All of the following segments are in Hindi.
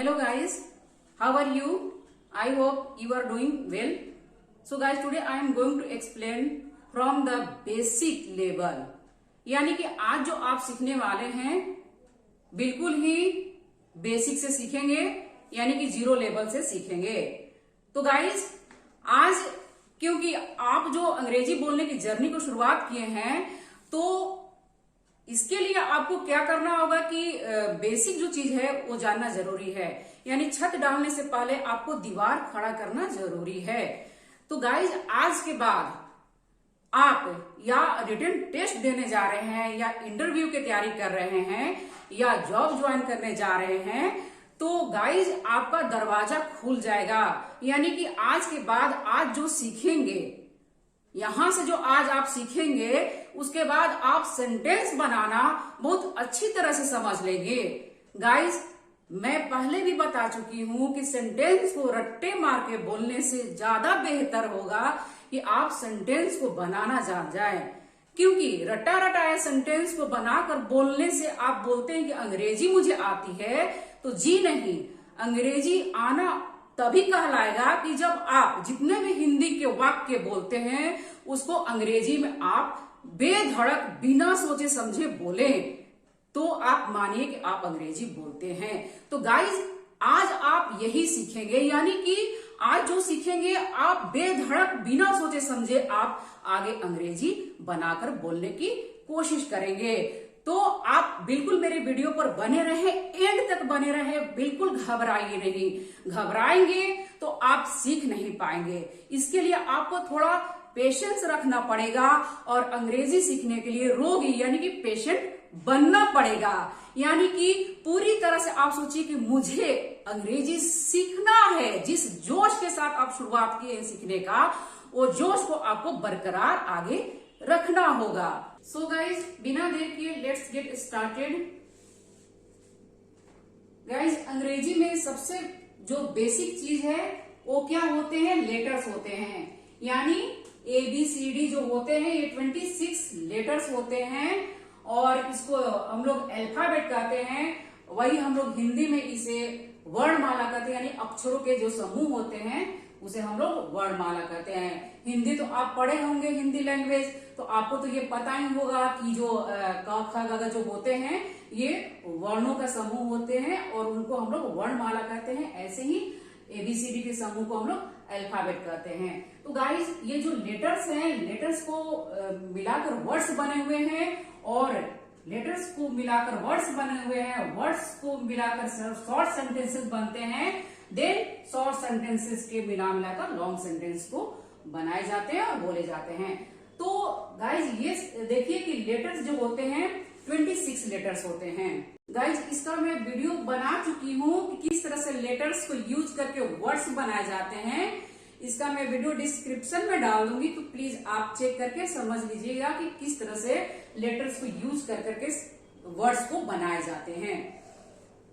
Hello guys, how are you? I hope you are doing well. So guys, today I am going to explain from the basic level. यानी कि आज जो आप सीखने वाले हैं बिल्कुल ही बेसिक से सीखेंगे, यानी कि जीरो लेवल से सीखेंगे। तो गाइस आज क्योंकि आप जो अंग्रेजी बोलने की जर्नी को शुरुआत किए हैं, तो इसके लिए आपको क्या करना होगा कि बेसिक जो चीज है वो जानना जरूरी है। यानी छत डालने से पहले आपको दीवार खड़ा करना जरूरी है। तो गाइज आज के बाद आप या रिटन टेस्ट देने जा रहे हैं, या इंटरव्यू की तैयारी कर रहे हैं, या जॉब ज्वाइन करने जा रहे हैं, तो गाइज आपका दरवाजा खुल जाएगा। यानी कि आज के बाद आज जो सीखेंगे, यहां से जो आज आप सीखेंगे, उसके बाद आप सेंटेंस बनाना बहुत अच्छी तरह से समझ लेंगे। गाइज मैं पहले भी बता चुकी हूं कि सेंटेंस को रट्टे मार के बोलने से ज्यादा बेहतर होगा कि आप सेंटेंस को बनाना जान जाएं। क्योंकि रटा रटाया सेंटेंस को बनाकर बोलने से आप बोलते हैं कि अंग्रेजी मुझे आती है, तो जी नहीं, अंग्रेजी आना तभी कहलाएगा कि जब आप जितने भी हिंदी के वाक्य बोलते हैं उसको अंग्रेजी में आप बेधड़क बिना सोचे समझे बोले, तो आप मानिए कि आप अंग्रेजी बोलते हैं। तो गाइज आज आप यही सीखेंगे, यानी कि आज जो सीखेंगे आप बेधड़क बिना सोचे समझे आप आगे अंग्रेजी बनाकर बोलने की कोशिश करेंगे। तो आप बिल्कुल मेरे वीडियो पर बने रहे, एंड तक बने रहे, बिल्कुल घबराइए नहीं। घबराएंगे तो आप सीख नहीं पाएंगे। इसके लिए आपको थोड़ा पेशेंस रखना पड़ेगा और अंग्रेजी सीखने के लिए रोगी यानी कि पेशेंट बनना पड़ेगा। यानी कि पूरी तरह से आप सोचिए कि मुझे अंग्रेजी सीखना है। जिस जोश के साथ आप शुरुआत किए सीखने का, वो जोश को आपको बरकरार आगे रखना होगा। सो गाइज बिना देर किए लेट्स गेट स्टार्टेड। गाइज अंग्रेजी में सबसे जो बेसिक चीज है वो क्या होते हैं? लेटर्स होते हैं। यानी ABCD जो होते हैं ये 26 लेटर्स होते हैं, और इसको हम लोग अल्फाबेट कहते हैं। वही हम लोग हिंदी में इसे वर्णमाला कहते हैं, यानी अक्षरों के जो समूह होते हैं उसे हम लोग वर्णमाला कहते हैं। हिंदी तो आप पढ़े होंगे, हिंदी लैंग्वेज, तो आपको तो ये पता ही होगा कि जो क ख ग जो होते हैं ये वर्णों का समूह होते हैं, और उनको हम लोग वर्णमाला कहते हैं। ऐसे ही ABCD के समूह को हम लोग अल्फाबेट कहते हैं। तो गाइज ये जो लेटर्स हैं, लेटर्स को मिलाकर वर्ड्स बने हुए हैं, और लेटर्स को मिलाकर वर्ड्स बने हुए हैं, वर्ड्स को मिलाकर शॉर्ट सेंटेंसेस बनते हैं, देन शॉर्ट सेंटेंसेस के मिलाकर लॉन्ग सेंटेंस को बनाए जाते हैं और बोले जाते हैं। तो गाइज ये देखिए कि लेटर्स जो होते हैं 26 लेटर्स होते हैं। गाइज इसका मैं वीडियो बना चुकी हूँ कि किस तरह से लेटर्स को यूज करके वर्ड्स बनाए जाते हैं। इसका मैं वीडियो डिस्क्रिप्शन में डाल दूंगी, तो प्लीज आप चेक करके समझ लीजिएगा कि किस तरह से लेटर्स को यूज कर करके वर्ड्स को बनाए जाते हैं।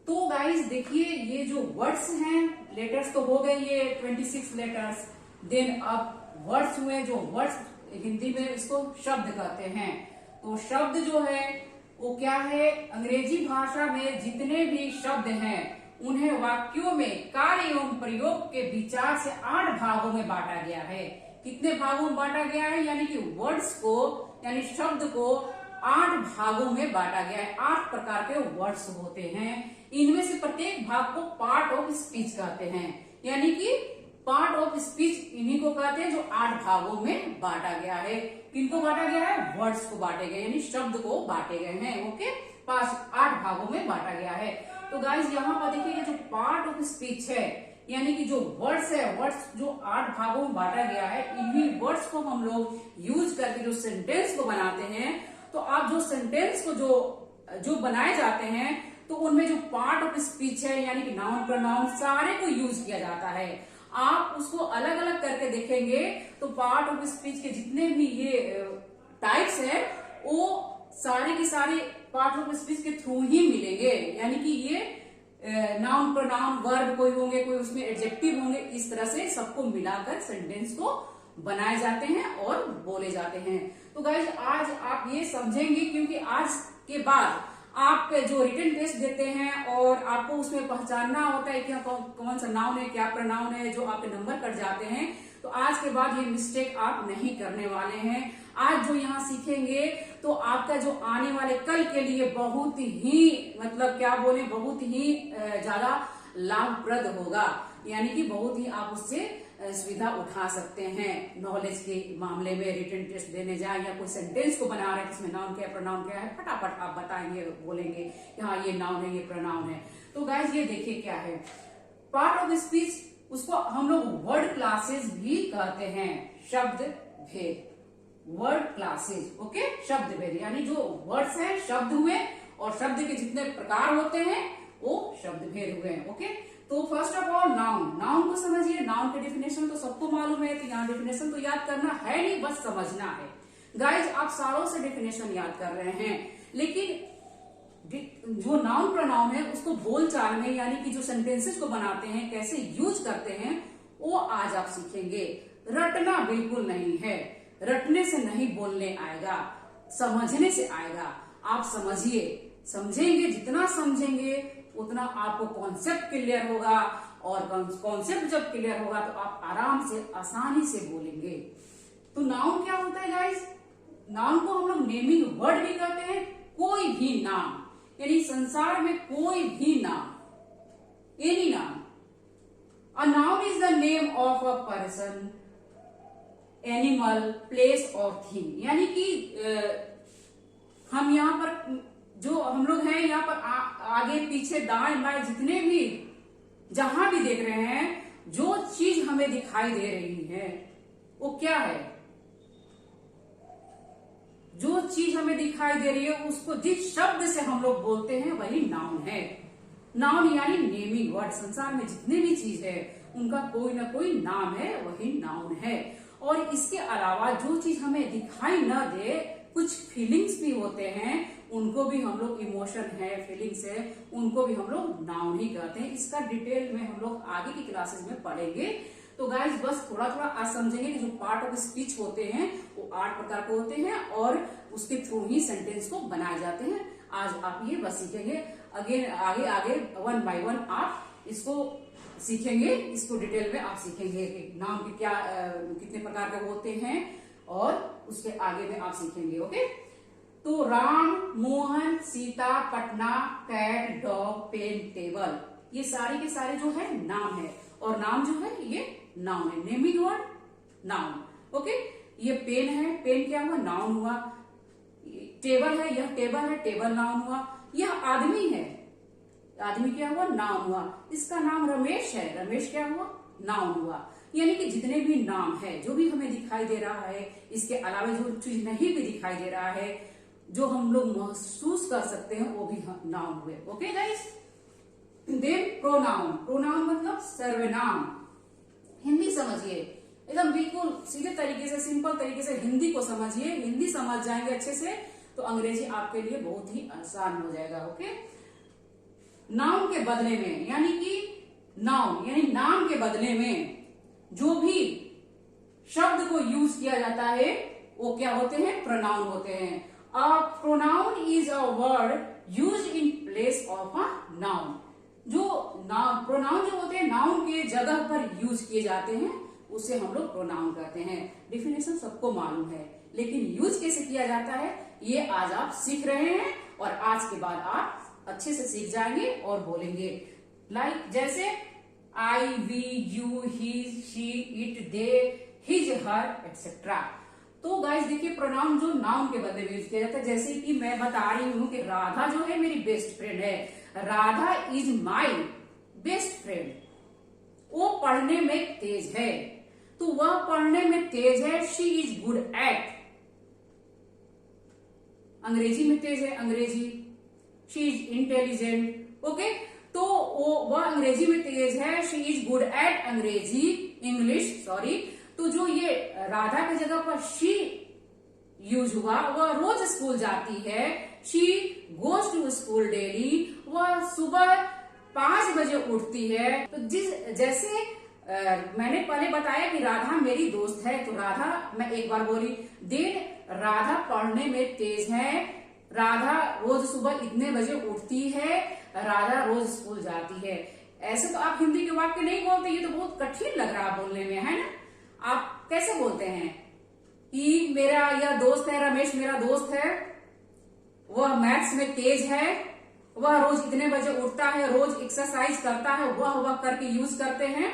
तो गाइज देखिए ये जो वर्ड्स हैं, लेटर्स तो हो गए ये 26 लेटर्स। देन अब वर्ड्स हुए, जो वर्ड्स हिंदी में इसको शब्द कहते हैं। तो शब्द जो है वो क्या है? अंग्रेजी भाषा में जितने भी शब्द हैं उन्हें वाक्यों में कार्य एवं प्रयोग के विचार से 8 भागों में बांटा गया है। कितने भागों में बांटा गया है? यानी कि वर्ड्स को, यानी शब्द को 8 भागों में बांटा गया है। 8 प्रकार के वर्ड्स होते हैं। इनमें से प्रत्येक भाग को पार्ट ऑफ स्पीच कहते हैं। यानी कि पार्ट ऑफ स्पीच इन्हीं को कहते हैं जो 8 भागों में बांटा गया है। किनको बांटा गया है? वर्ड्स को बांटे गए, यानी शब्द को बांटे गए हैं। ओके, 8 भागों में बांटा गया है। तो गाइज यहाँ पर देखिए जो पार्ट ऑफ स्पीच है, यानी कि जो वर्ड्स है, वर्ड्स जो 8 भागों में बांटा गया है, इन्हीं वर्ड्स को हम लोग यूज करके जो सेंटेंस को बनाते हैं। तो आप जो सेंटेंस को जो बनाए जाते हैं, तो उनमें जो पार्ट ऑफ स्पीच है, यानी कि नाउन प्रोनाउन सारे को यूज किया जाता है। आप उसको अलग अलग करके देखेंगे तो पार्ट ऑफ स्पीच के जितने भी ये टाइप्स है वो सारे के सारे पार्ट ऑफ स्पीच के थ्रू ही मिलेंगे। यानी कि ये नाउन प्रोनाउन वर्ब कोई होंगे, कोई उसमें एडजेक्टिव होंगे, इस तरह से सबको मिलाकर सेंटेंस को बनाए जाते हैं और बोले जाते हैं। तो गाइज आज आप ये समझेंगे, क्योंकि आज के बाद आप जो रिटन टेस्ट देते हैं और आपको उसमें पहचानना होता है कि कौन सा नाउन है, क्या प्रनाउन है, जो आपके नंबर कट जाते हैं, तो आज के बाद ये मिस्टेक आप नहीं करने वाले हैं। आज जो यहाँ सीखेंगे तो आपका जो आने वाले कल के लिए बहुत ही मतलब क्या बोले, बहुत ही ज्यादा लाभप्रद होगा, यानी कि बहुत ही आप उससे सुविधा उठा सकते हैं। नॉलेज के मामले में रिटन टेस्ट देने जाए या कोई सेंटेंस को बना रहे हैं जिसमें नाउन क्या है प्रनाउन क्या है, फटाफट आप बताएंगे, बोलेंगे कि हाँ ये नाउन है, ये प्रनाउन है। तो गाइस ये देखिए क्या है, पार्ट ऑफ स्पीच, उसको हम लोग वर्ड क्लासेस भी कहते हैं। शब्द भेद, वर्ड क्लासेस, ओके, शब्द भेद यानी जो वर्ड्स हैं शब्द हुए और शब्द के जितने प्रकार होते हैं वो शब्द भेद हुए, ओके। तो first of all noun, noun को समझिए। नाउन के डिफिनेशन तो सबको मालूम है, तो यहाँ डिफिनेशन तो याद करना है नहीं, बस समझना है। गाइज आप सालों से डिफिनेशन याद कर रहे हैं, लेकिन जो नाउन प्रोनाउन है उसको बोलचाल में यानी कि जो सेंटेंसेस को बनाते हैं, कैसे यूज करते हैं, वो आज आप सीखेंगे। रटना बिल्कुल नहीं है, रटने से नहीं बोलने आएगा, समझने से आएगा। आप समझिए, समझेंगे, जितना समझेंगे उतना आपको कॉन्सेप्ट क्लियर होगा, और कॉन्सेप्ट जब क्लियर होगा तो आप आराम से आसानी से बोलेंगे। तो नाउन क्या होता है गाइस? नाउन को हम लोग नेमिंग वर्ड भी कहते हैं। कोई भी नाम, यानी संसार में कोई भी नाम, एनी नाम। A noun is the name of a person, animal, place और थिंग। यानी कि हम यहाँ पर जो हम लोग हैं यहाँ पर आगे पीछे दाएं बाएं जितने भी जहां भी देख रहे हैं, जो चीज हमें दिखाई दे रही है वो क्या है? जो चीज हमें दिखाई दे रही है उसको जिस शब्द से हम लोग बोलते हैं वही नाउन है। नाउन यानी नेमिंग वर्ड। संसार में जितने भी चीज है उनका कोई ना कोई नाम है, वही नाउन है। और इसके अलावा जो चीज हमें दिखाई न दे, कुछ फीलिंग्स भी होते हैं, उनको भी हम लोग, इमोशन है, फीलिंग्स है, उनको भी हम लोग नाउन ही कहते हैं। इसका डिटेल में हम लोग आगे की क्लासेस में पढ़ेंगे। तो गाइस बस थोड़ा थोड़ा आज समझेंगे कि जो पार्ट ऑफ स्पीच होते हैं वो 8 प्रकार के होते हैं और उसके थ्रू ही सेंटेंस को बनाए जाते हैं। आज आप ये बस सीखेंगे। आगे आगे 1 बाय 1 आप इसको सीखेंगे, इसको डिटेल में आप सीखेंगे कि नाम के क्या कितने प्रकार के होते हैं, और उसके आगे में आप सीखेंगे, ओके। तो Ram, Mohan, Sita, Patna, cat, dog, pen, table, ये सारे के सारे जो है नाम है। और नाम जो है ये नाउन है, नेमिंग वर्ड नाउन, ओके। ये पेन है, पेन क्या हुआ? नाउन हुआ। टेबल है, यह टेबल है, टेबल नाउन हुआ। यह आदमी है, आदमी क्या हुआ? नाउन हुआ। इसका नाम रमेश है, रमेश क्या हुआ? नाउन हुआ। यानी कि जितने भी नाम है, जो भी हमें दिखाई दे रहा है, इसके अलावा जो चीज नहीं भी दिखाई दे रहा है, जो हम लोग महसूस कर सकते हैं, वो भी नाउन हुए, okay guys. Then pronoun, pronoun मतलब सर्वनाम। हिंदी समझिए, एकदम बिल्कुल सीधे तरीके से, सिंपल तरीके से हिंदी को समझिए। हिंदी समझ जाएंगे अच्छे से तो अंग्रेजी आपके लिए बहुत ही आसान हो जाएगा, ओके। नाउन के बदले में, यानी कि नाउन यानी नाम के बदले में जो भी शब्द को यूज किया जाता है वो क्या होते हैं? प्रोनाउन होते हैं। A pronoun is a word use in place of a noun. जो प्रोनाउन जो होते हैं नाउन के जगह पर यूज किए जाते हैं, उसे हम लोग प्रोनाउन कहते हैं। डिफिनेशन सबको मालूम है, लेकिन यूज कैसे किया जाता है ये आज आप सीख रहे हैं, और आज के बाद आप अच्छे से सीख जाएंगे और बोलेंगे। लाइक जैसे I, we, you, he, she, it, they, his, her, etcetera. तो गाइस देखिए, प्रोनाउन जो नाउन के बदले में यूज किया जाता है। जैसे कि मैं बता रही हूं कि राधा जो है मेरी बेस्ट फ्रेंड है, Radha is my best friend. वो पढ़ने में तेज है, तो वह पढ़ने में तेज है। शी इज गुड एट, अंग्रेजी में तेज है, अंग्रेजी। She is intelligent, okay. तो वह अंग्रेजी में तेज है, शी इज गुड एट अंग्रेजी, इंग्लिश, सॉरी। तो जो ये राधा की जगह पर शी यूज हुआ, वह रोज स्कूल जाती है, she goes to school daily. वह सुबह 5 बजे उठती है। तो जैसे मैंने पहले बताया कि राधा मेरी दोस्त है, तो राधा मैं एक बार बोली। देन राधा पढ़ने में तेज है, राधा रोज सुबह इतने बजे उठती है, राधा रोज स्कूल जाती है। ऐसे तो आप हिंदी के वाक्य नहीं बोलते, ये तो बहुत कठिन लग रहा बोलने में, है ना। आप कैसे बोलते हैं कि मेरा यह दोस्त है, रमेश मेरा दोस्त है, वह मैथ्स में तेज है, वह रोज इतने बजे उठता है, रोज एक्सरसाइज करता है, वह करके यूज करते हैं।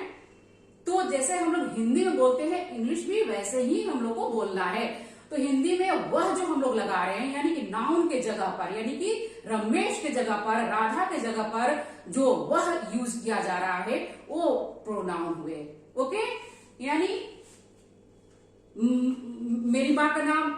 तो जैसे हम लोग हिंदी में बोलते हैं, इंग्लिश भी वैसे ही हम लोग को बोलना है। तो हिंदी में वह जो हम लोग लगा रहे हैं, यानी कि नाउन के जगह पर, यानी कि रमेश के जगह पर, राधा के जगह पर जो वह यूज किया जा रहा है वो प्रोनाउन हुए। ओके, यानी मेरी माँ का नाम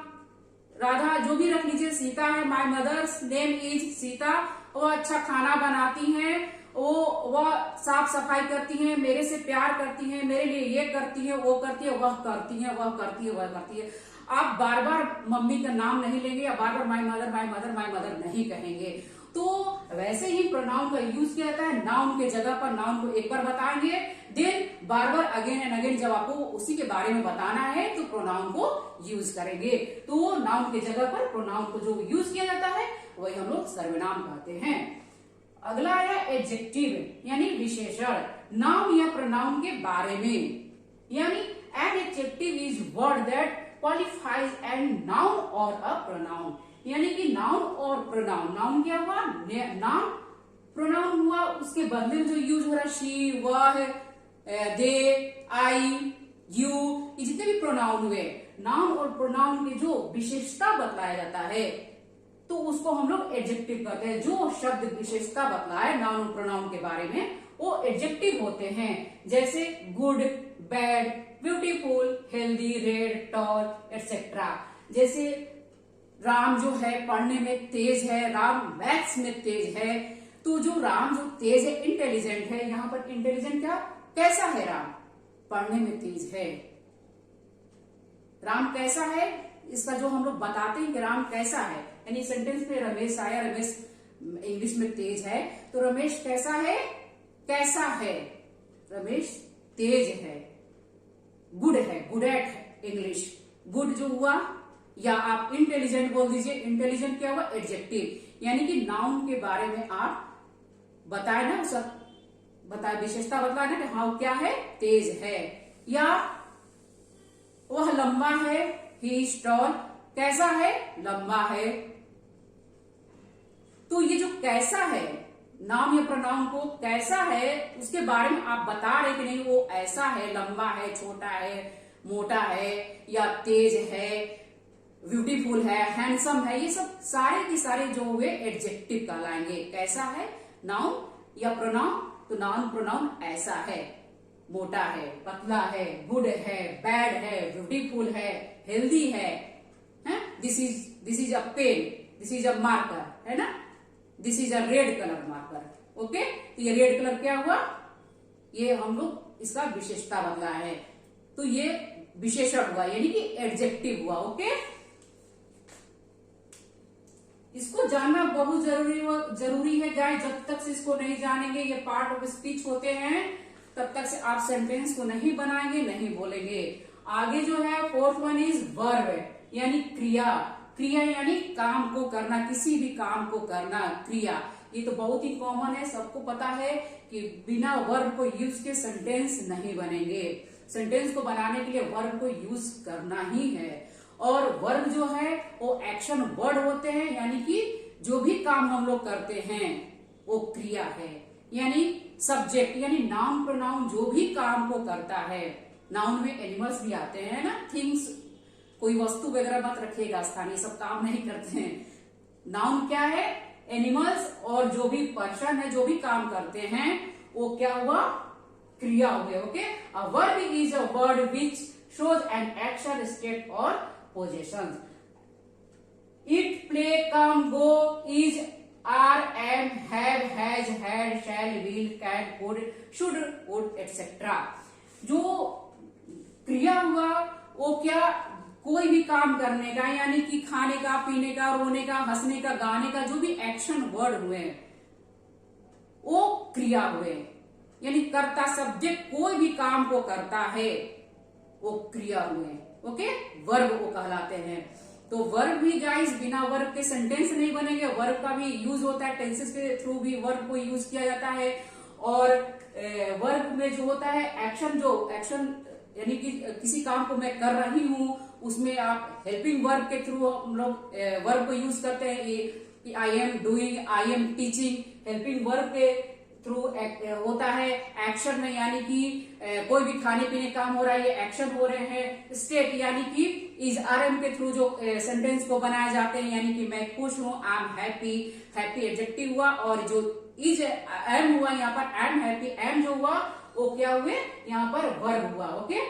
राधा, जो भी रख लीजिए, सीता है। My mother's name is Sita. वो अच्छा खाना बनाती हैं, वह साफ सफाई करती हैं, मेरे से प्यार करती हैं, मेरे लिए ये करती है, वो करती है, वह करती है, वह करती है, वह करती है। आप बार बार मम्मी का नाम नहीं लेंगे या बार बार my mother my mother my mother नहीं कहेंगे। तो वैसे ही प्रोनाउन का यूज किया जाता है। नाउन के जगह पर नाउन को एक बार बताएंगे, देन बार बार अगेन एंड अगेन जब आपको उसी के बारे में बताना है तो प्रोनाउन को यूज करेंगे। तो नाउन के जगह पर प्रोनाउन को जो यूज किया जाता है वही हम लोग सर्वनाम कहते हैं। अगला आया एडजेक्टिव, यानी विशेषण, नाउन या प्रोनाउन के बारे में। यानी an adjective is word that qualifies an noun और अ प्रोनाउन। यानी कि नाउन और प्रोनाउन, नाउन क्या हुआ, नाउन, प्रोनाउन हुआ उसके बदले में जो यूज हो रहा है, शी, वह, दे, आई, यू, ये जितने भी प्रोनाउन हुए, नाउन और प्रोनाउन की जो विशेषता बतलाया जाता है तो उसको हम लोग एडजेक्टिव कहते हैं। जो शब्द विशेषता बतलाए नाउन और प्रोनाउन के बारे में वो एडजेक्टिव होते हैं। जैसे good, bad, beautiful, healthy, red, tall etcetera. जैसे राम जो है पढ़ने में तेज है, राम मैथ्स में तेज है। तो जो राम जो तेज है, इंटेलिजेंट है, यहाँ पर इंटेलिजेंट क्या, कैसा है राम, पढ़ने में तेज है। राम कैसा है, इसका जो हम लोग बताते हैं कि राम कैसा है, यानी सेंटेंस में रमेश आया, रमेश इंग्लिश में तेज है, तो रमेश कैसा है, कैसा है, रमेश तेज है, गुड है, गुड एट है इंग्लिश, गुड जो हुआ, या आप इंटेलिजेंट बोल दीजिए। इंटेलिजेंट क्या हुआ, एडजेक्टिव, यानी कि नाउन के बारे में आप बताए ना, बताए विशेषता बतलाए ना कि हाँ क्या है, तेज है। या वह लंबा है, ही इज टॉल, कैसा है, लंबा है। तो ये जो कैसा है, नाउन या प्रोनाउन को कैसा है उसके बारे में आप बता रहे कि नहीं, वो ऐसा है, लंबा है, छोटा है, मोटा है, या तेज है, ब्यूटीफुल है, हैंडसम है, ये सब सारे के सारे जो हुए एडजेक्टिव कहलाएंगे। कैसा है नाउन या प्रोनाउन, तो नाउन प्रोनाउन ऐसा है, मोटा है, पतला है, गुड है, बैड है, ब्यूटीफुल है, हेल्दी है, this is a pen, this is a marker, है ना, this is a red colour marker. Okay, तो ये रेड कलर क्या हुआ, ये हम लोग इसका विशेषता बदला है, तो ये विशेषण हुआ, यानी कि एडजेक्टिव हुआ। ओके, इसको जानना बहुत जरूरी है गाइस। जब तक से इसको नहीं जानेंगे, ये पार्ट ऑफ स्पीच होते हैं, तब तक से आप सेंटेंस को नहीं बनाएंगे, नहीं बोलेंगे। आगे जो है फोर्थ वन इज वर्ब, यानी क्रिया। क्रिया यानी काम को करना, किसी भी काम को करना, क्रिया। ये तो बहुत ही कॉमन है, सबको पता है कि बिना वर्ब को यूज के सेंटेंस नहीं बनेंगे। सेंटेंस को बनाने के लिए वर्ब को यूज करना ही है। और वर्ब जो है वो एक्शन वर्ड होते हैं, यानी कि जो भी काम हम लोग करते हैं वो क्रिया है, यानी सब्जेक्ट, यानी नाउन प्रोनाउन जो भी काम को करता है। नाउन में एनिमल्स भी आते हैं ना, थिंग्स, कोई वस्तु वगैरह मत रखिएगा स्थानीय, सब काम नहीं करते हैं। नाउन क्या है, एनिमल्स, और जो भी पर्सन है, जो भी काम करते हैं वो क्या हुआ, क्रिया हो गया। Okay, a verb is a word which shows an action, state और possession. It, play, come, go, is, are, am, have, has, had, shall, will, can, could, should, would etcetera. जो क्रिया हुआ वो क्या, कोई भी काम करने का, यानी कि खाने का, पीने का, रोने का, हंसने का, गाने का, जो भी एक्शन वर्ड हुए वो क्रिया हुए, यानी कर्ता सब्जेक्ट कोई भी काम को करता है वो क्रिया हुए। ओके, वर्ब को कहलाते हैं। तो वर्ब भी गाइस बिना वर्ब के सेंटेंस नहीं बनेंगे, वर्ब का भी यूज होता है, टेंसेस के थ्रू भी वर्ब को यूज किया जाता है। और वर्ब में जो होता है एक्शन यानी कि किसी काम को मैं कर रही हूँ, उसमें आप हेल्पिंग वर्ब के थ्रू हम लोग वर्ब को यूज करते हैं। ये I am doing, I am teaching, helping verb के थ्रू होता है। एक्शन में यानी कि कोई भी खाने पीने काम हो रहा है, ये एक्शन हो रहे हैं। स्टेट यानी कि इज आर एम के थ्रू जो सेंटेंस को बनाए जाते हैं, यानी कि मैं खुश हूँ, I am happy, happy adjective हुआ। और जो इज एम हुआ यहाँ पर, आई एम हैप्पी, एम जो हुआ वो क्या हुए यहाँ पर वर्ब हुआ। ओके,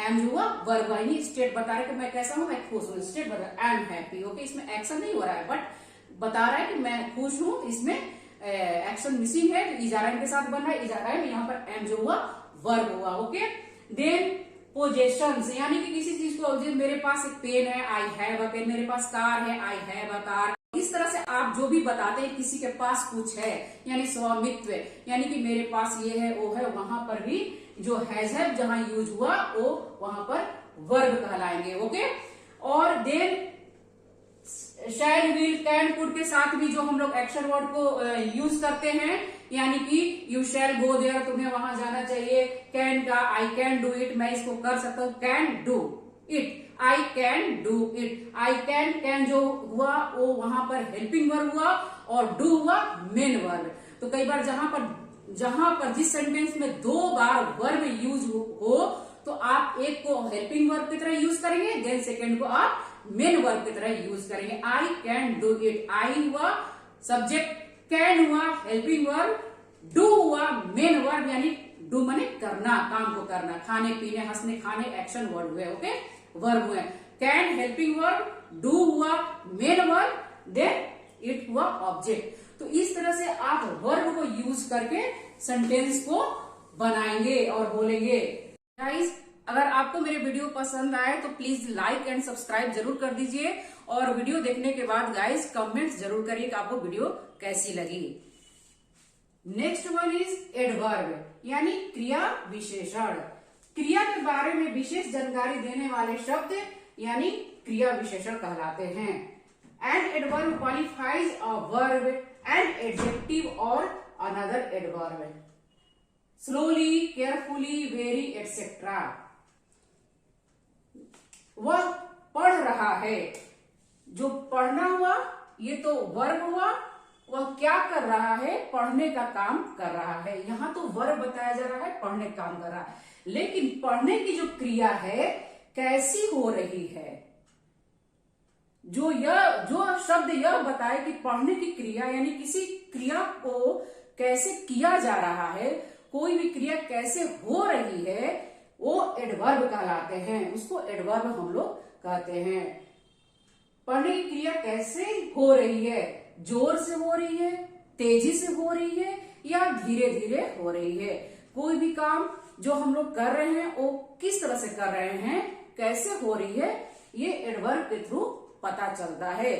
एम जो हुआ वर्ब हुआ, यानी स्टेट बता रहा है कि मैं कैसा हूं, मैं खुश हूँ। स्टेट बता रहा है आई एम हैप्पी। ओके, इसमें एक्शन नहीं हो रहा है बट बता रहा है कि मैं खुश हूं, इसमें एक्शन मिसिंग है, इज आर एम के साथ बन रहा है, इज आर एम, यहाँ पर एम जो हुआ वर्ब हुआ। ओके, देन पोजेशंस यानी कि किसी चीज को, मेरे पास एक पेन है, आई हैव अ पेन, मेरे पास कार है, आई हैव अ कार। इस तरह से आप जो भी बताते हैं किसी के पास कुछ है, यानी स्वामित्व, यानी कि मेरे पास ये है वो है, वहां पर भी जो हैज जहां यूज हुआ वो वहां पर वर्ब कहलाएंगे। ओके, और then shall, will, can, could के साथ भी जो हम लोग एक्शन वर्ड को यूज करते हैं, यानी कि यू शैल गो देयर, तुम्हें वहां जाना चाहिए। कैन का आई कैन डू इट, मैं इसको कर सकता हूँ, can do it, I can do it. I can जो हुआ वो वहां पर हेल्पिंग वर्ब हुआ, और डू हुआ मेन वर्ब। तो कई बार जहां पर जिस सेंटेंस में 2 बार वर्ब यूज हो तो आप एक को हेल्पिंग वर्ब की तरह यूज करेंगे, देन सेकेंड को आप मेन वर्ब की तरह यूज करेंगे। आई कैन डू इट, आई हुआ सब्जेक्ट, कैन हुआ हेल्पिंग वर्ब, डू हुआ मेन वर्ब, यानी डू माने करना, काम को करना, खाने पीने, हंसने खाने, एक्शन वर्ड हुए। ओके, वर्ब हुए। कैन हेल्पिंग वर्ब, डू हुआ मेन वर्ब, देन इट हुआ ऑब्जेक्ट। तो इस तरह से आप वर्ब को यूज करके सेंटेंस को बनाएंगे और बोलेंगे। गाइस, अगर आपको मेरे वीडियो पसंद आए तो प्लीज लाइक एंड सब्सक्राइब जरूर कर दीजिए, और वीडियो देखने के बाद गाइस कमेंट्स जरूर करिए कि आपको वीडियो कैसी लगी। नेक्स्ट वन इज एडवर्ब, यानी क्रिया विशेषण। क्रिया के बारे में विशेष जानकारी देने वाले शब्द यानी क्रिया विशेषण कहलाते हैं। An adverb qualifies a verb, an adjective और another adverb. Slowly, carefully, very etcetera. वह पढ़ रहा है, जो पढ़ना हुआ ये तो वर्ब हुआ। वह क्या कर रहा है, पढ़ने का काम कर रहा है। यहां तो वर्ब बताया जा रहा है, पढ़ने का काम कर रहा है, लेकिन पढ़ने की जो क्रिया है कैसी हो रही है, जो शब्द यह बताए कि पढ़ने की क्रिया यानी किसी क्रिया को कैसे किया जा रहा है, कोई भी क्रिया कैसे हो रही है, वो एडवर्ब कहलाते हैं। उसको एडवर्ब हम लोग कहते हैं। पढ़ने की क्रिया कैसे हो रही है, जोर से हो रही है, तेजी से हो रही है, या धीरे धीरे हो रही है। कोई भी काम जो हम लोग कर रहे हैं वो किस तरह से कर रहे हैं, कैसे हो रही है, ये एडवर्ब के थ्रू पता चलता है।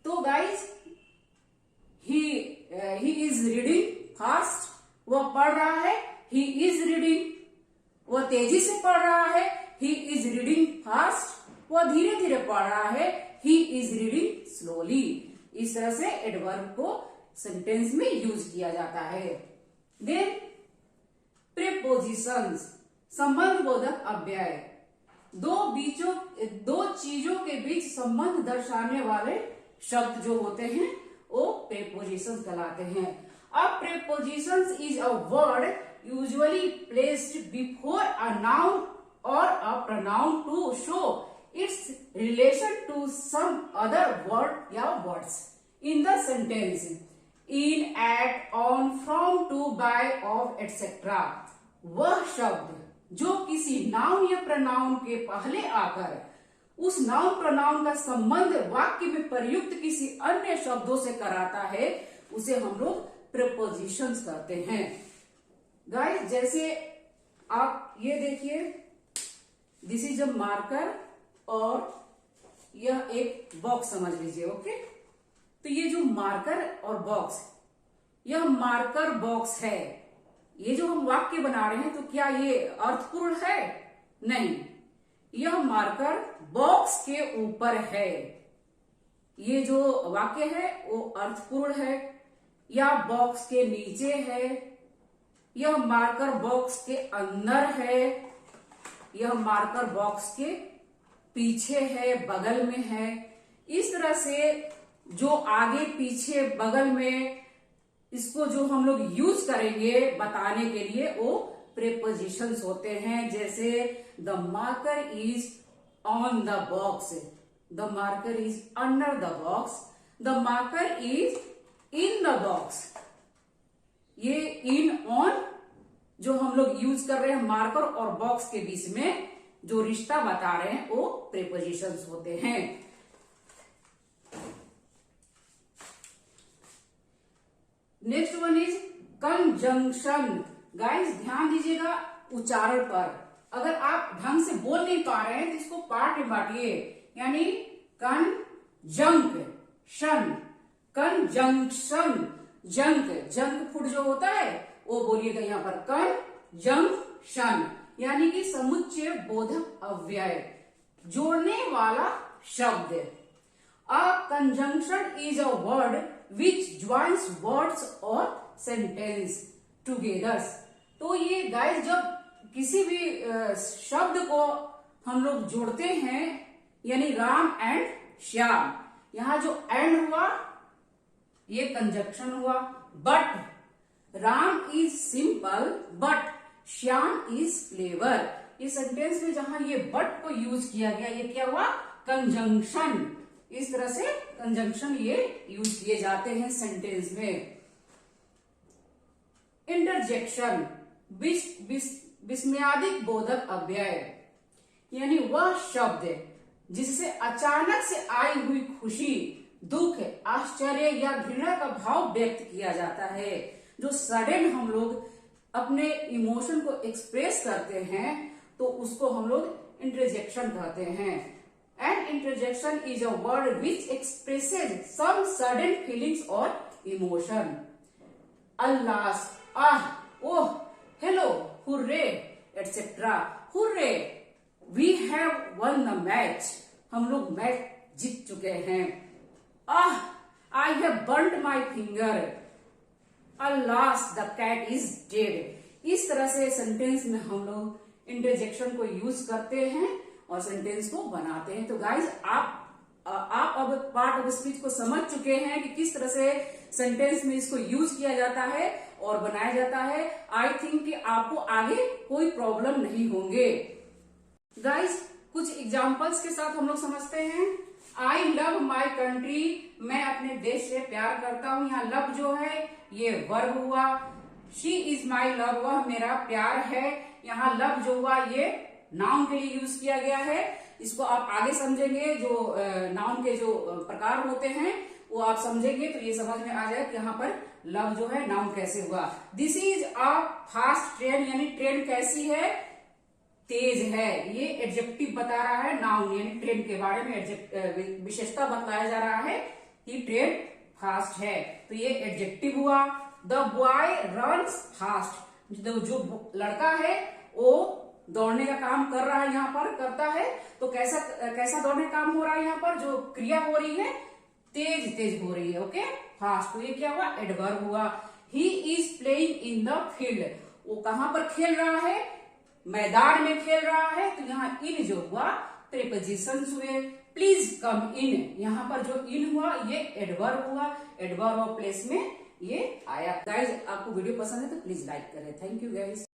तो guys, he is reading fast, वह पढ़ रहा है, ही इज रीडिंग, वह तेजी से पढ़ रहा है, ही इज रीडिंग फास्ट, वह धीरे धीरे पढ़ रहा है, ही इज रीडिंग स्लोली। इस तरह से एडवर्ब को सेंटेंस में यूज किया जाता है। देन प्रीपोजिशंस, संबंध बोधक अव्यय। दो चीजों के बीच संबंध दर्शाने वाले शब्द जो होते हैं वो प्रीपोजिशंस कहलाते हैं। A prepositions is a word usually placed before a noun और a pronoun to show its relation to some other word या words in the sentence, in, at, on, from, to, by, of, etc. वह शब्द जो किसी नाउन या प्रनाउन के पहले आकर उस नाउन प्रनाउन का संबंध वाक्य में प्रयुक्त किसी अन्य शब्दों से कराता है, उसे हम लोग प्रीपोजिशंस कहते हैं। गाइस, जैसे आप ये देखिए, दिस इज अ मार्कर और यह एक बॉक्स समझ लीजिए। ओके, तो ये जो मार्कर और बॉक्स, यह मार्कर बॉक्स है। ये जो हम वाक्य बना रहे हैं तो क्या ये अर्थपूर्ण है? नहीं, यह मार्कर बॉक्स के ऊपर है। ये जो वाक्य है वो अर्थपूर्ण है, या बॉक्स के नीचे है, यह मार्कर बॉक्स के अंदर है, यह मार्कर बॉक्स के पीछे है, बगल में है। इस तरह से जो आगे पीछे बगल में इसको जो हम लोग यूज करेंगे बताने के लिए वो प्रेपोजिशंस होते हैं। जैसे the marker is on the box, the marker is under the box, the marker is in the box. ये इन ऑन जो हम लोग यूज कर रहे हैं मार्कर और बॉक्स के बीच में जो रिश्ता बता रहे हैं वो प्रेपोजिशंस होते हैं। Next one is conjunction. Guys ध्यान दीजिएगा उच्चारण पर। अगर आप ढंग से बोल नहीं पा रहे हैं तो इसको पार्ट में बांटिए, यानी कंजंक्शन, कंजंक्शन, जंक फूड जो होता है वो बोलिएगा यहाँ पर कंजंक्शन, यानी कि समुच्चय बोधक अव्यय, जोड़ने वाला शब्द। A conjunction is a word which joins words और सेंटेंस टुगेदर। तो ये गाइस जब किसी भी शब्द को हम लोग जोड़ते हैं, यानी राम एंड श्याम, यहां जो एंड हुआ ये कंजंक्शन हुआ। But Ram is simple but Shyam is clever. इस सेंटेंस में जहां ये बट को यूज किया गया, ये क्या हुआ? कंजंक्शन। इस तरह से कंजंक्शन ये यूज किए जाते हैं सेंटेंस में। इंटरजेक्शन, विस्मयादिक बोधक अव्यय, यानी वह शब्द जिससे अचानक से आई हुई खुशी, दुख, आश्चर्य या घृणा का भाव व्यक्त किया जाता है। जो सडन हम लोग अपने इमोशन को एक्सप्रेस करते हैं तो उसको हम लोग इंटरजेक्शन कहते हैं। And interjection is a word which expresses some sudden feelings और emotion. Alas, ah, oh, hello, hurray, etcetera. Hurray, we have won the match, हम लोग मैच जीत चुके हैं। Ah, I have burned my finger. Alas, the cat is dead. इस तरह से सेंटेंस में हम लोग इंटरजेक्शन को यूज करते हैं और सेंटेंस को बनाते हैं। तो गाइज आप अब पार्ट ऑफ स्पीच को समझ चुके हैं कि किस तरह से सेंटेंस में इसको यूज किया जाता है और बनाया जाता है। आई थिंक कि आपको आगे कोई प्रॉब्लम नहीं होंगे। गाइज कुछ एग्जाम्पल्स के साथ हम लोग समझते हैं। आई लव माई कंट्री, मैं अपने देश से प्यार करता हूँ। यहाँ लव जो है ये वर्ब हुआ। शी इज माई लव, वह मेरा प्यार है। यहाँ लव जो हुआ ये नाउन के लिए यूज किया गया है। इसको आप आगे समझेंगे, जो नाउन के जो प्रकार होते हैं वो आप समझेंगे तो ये समझ में आ जाए कि यहाँ पर लव जो है नाउन कैसे हुआ। This is a fast train, यानी ट्रेन कैसी है? तेज है। ये एडजेक्टिव बता रहा है नाउन, यानी ट्रेन के बारे में विशेषता बताया जा रहा है कि ट्रेन फास्ट है, तो ये एडजेक्टिव हुआ। द बॉय रन्स फास्ट, जो लड़का है वो दौड़ने का काम कर रहा है, यहाँ पर करता है। तो कैसा दौड़ने का काम हो रहा है? यहाँ पर जो क्रिया हो रही है तेज हो रही है। ओके, फास्ट, तो ये क्या हुआ? एडवर्ब हुआ। He is playing in the field, वो कहां पर खेल रहा है? मैदान में खेल रहा है। तो यहाँ इन जो हुआ प्रीपोजिशंस हुए। प्लीज कम इन, यहाँ पर जो इन हुआ ये एडवर्ब हुआ। एडवर्ब ऑफ प्लेस में ये आया। गाइज आपको वीडियो पसंद है तो प्लीज लाइक करें। Thank you guys.